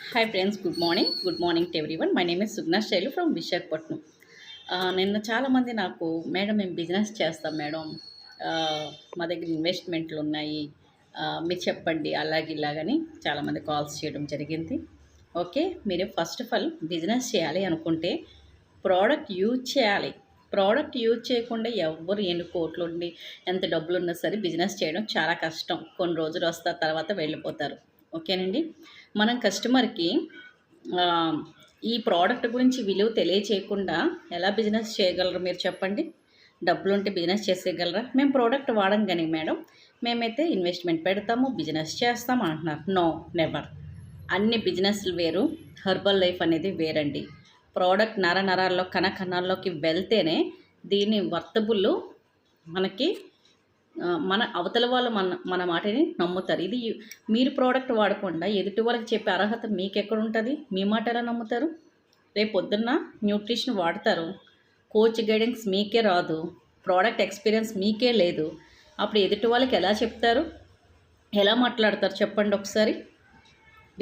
Hi friends, good morning to everyone. My name is Sugna Shailu from Visakhapatnam. నిన్న చాలామంది నాకు madam మేము బిజినెస్ చేస్తాం మేడం, మా దగ్గర ఇన్వెస్ట్మెంట్లు ఉన్నాయి, మీరు చెప్పండి అలాగే ఇలాగని చాలామంది కాల్స్ చేయడం జరిగింది. ఓకే, మీరు ఫస్ట్ ఆఫ్ ఆల్ బిజినెస్ చేయాలి అనుకుంటే ప్రోడక్ట్ యూజ్ చేయాలి. ప్రోడక్ట్ యూజ్ చేయకుండా ఎవ్వరు ఎన్ని కోట్లు ఉండి ఎంత డబ్బులు ఉన్నా సరే బిజినెస్ చేయడం చాలా కష్టం. కొన్ని రోజులు వస్తారు, తర్వాత వెళ్ళిపోతారు. ఓకేనండి. మనం కస్టమర్కి ఈ ప్రోడక్ట్ గురించి విలువ తెలియచేయకుండా ఎలా బిజినెస్ చేయగలరు మీరు చెప్పండి? డబ్బులుంటే బిజినెస్ చేసేయగలరా? మేము ప్రోడక్ట్ వాడం కానీ మేడం, మేమైతే ఇన్వెస్ట్మెంట్ పెడతాము, బిజినెస్ చేస్తాము అంటున్నారు. No, never. అన్ని బిజినెస్లు వేరు, హెర్బల్ లైఫ్ అనేది వేరండి. ప్రోడక్ట్ నరాల్లో కణకణాల్లోకి వెళ్తేనే దీని వర్తబుల్ మనకి మన అవతల వాళ్ళు మన మాటని నమ్ముతారు. ఇది మీరు ప్రోడక్ట్ వాడకుండా ఎదుటి వాళ్ళకి చెప్పే అర్హత మీకు ఎక్కడ ఉంటుంది? మీ మాట ఎలా నమ్ముతారు? రేపు పొద్దున్న న్యూట్రిషన్ వాడతారు, కోచ్ గైడెన్స్ మీకే రాదు, ప్రోడక్ట్ ఎక్స్పీరియన్స్ మీకే లేదు, అప్పుడు ఎదుటి వాళ్ళకి ఎలా చెప్తారు, ఎలా మాట్లాడతారు చెప్పండి ఒకసారి?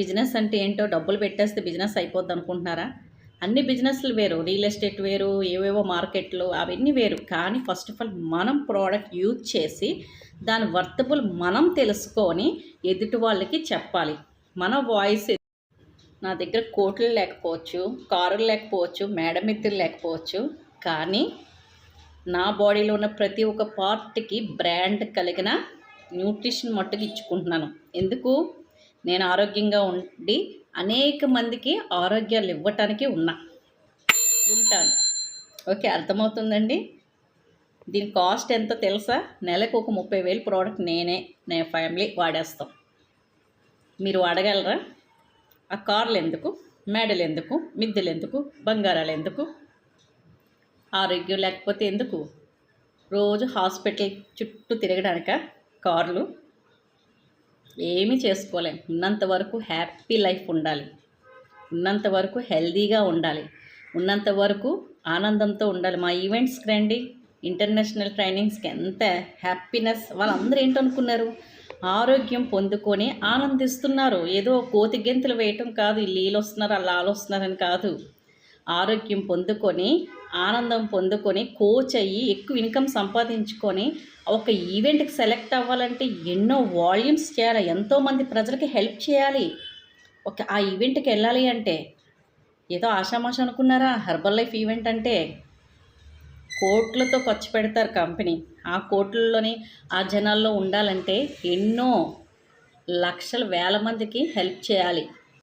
బిజినెస్ అంటే ఏంటో డబ్బులు పెట్టేస్తే బిజినెస్ అయిపోద్ది అనుకుంటున్నారా? అన్ని బిజినెస్లు వేరు, రియల్ ఎస్టేట్ వేరు, ఏవేవో మార్కెట్లు అవన్నీ వేరు. కానీ ఫస్ట్ ఆఫ్ ఆల్ మనం ప్రోడక్ట్ యూజ్ చేసి దాని వర్తబుల్ మనం తెలుసుకొని ఎదుటి వాళ్ళకి చెప్పాలి. మన వాయిస్, నా దగ్గర కోట్లు లేకపోవచ్చు, కారులు లేకపోవచ్చు, మేడమిత్రులు లేకపోవచ్చు, కానీ నా బాడీలో ఉన్న ప్రతి ఒక్క పార్ట్కి బ్రాండ్ కలిగిన న్యూట్రిషన్ మట్టుకు ఇచ్చుకుంటున్నాను. ఎందుకు? నేను ఆరోగ్యంగా ఉండి అనేక మందికి ఆరోగ్యాలు ఇవ్వటానికి ఉంటాను. ఓకే, అర్థమవుతుందండి. దీని కాస్ట్ ఎంతో తెలుసా? నెలకు ఒక 30,000 ప్రోడక్ట్ నేను ఫ్యామిలీ వాడేస్తాం. మీరు వాడగలరా? ఆ కార్లు ఎందుకు, మేడలు ఎందుకు, మిద్దెలు ఎందుకు, బంగారాలు ఎందుకు? ఆరోగ్యం లేకపోతే ఎందుకు? రోజు హాస్పిటల్ చుట్టూ తిరగడానిక కార్లు? ఏమీ చేసుకోలేం. ఉన్నంత వరకు హ్యాపీ లైఫ్ ఉండాలి, ఉన్నంత వరకు హెల్దీగా ఉండాలి, ఉన్నంత వరకు ఆనందంతో ఉండాలి. మా ఈవెంట్స్కి రండి, ఇంటర్నేషనల్ ట్రైనింగ్స్కి ఎంత హ్యాపీనెస్. వాళ్ళందరూ ఏంటనుకున్నారు? ఆరోగ్యం పొందుకొని ఆనందిస్తున్నారు. ఏదో కోతి గెంతులు వేయటం కాదు, వీళ్ళు వస్తున్నారు అలా వస్తున్నారని కాదు. ఆరోగ్యం పొందుకొని ఆనందం పొందుకొని కోచ్ అయ్యి ఎక్కువ ఇన్కమ్ సంపాదించుకొని ఒక ఈవెంట్కి సెలెక్ట్ అవ్వాలంటే ఎన్నో వాల్యూమ్స్ చేయాలి, ఎంతోమంది ప్రజలకి హెల్ప్ చేయాలి. ఆ ఈవెంట్కి వెళ్ళాలి అంటే ఏదో ఆషామాష అనుకున్నారా? హెర్బల్ లైఫ్ ఈవెంట్ అంటే కోట్లతో ఖర్చు పెడతారు కంపెనీ. ఆ కోట్లలోని ఆ జనాల్లో ఉండాలంటే ఎన్నో లక్షల వేల మందికి హెల్ప్ చేయాలి.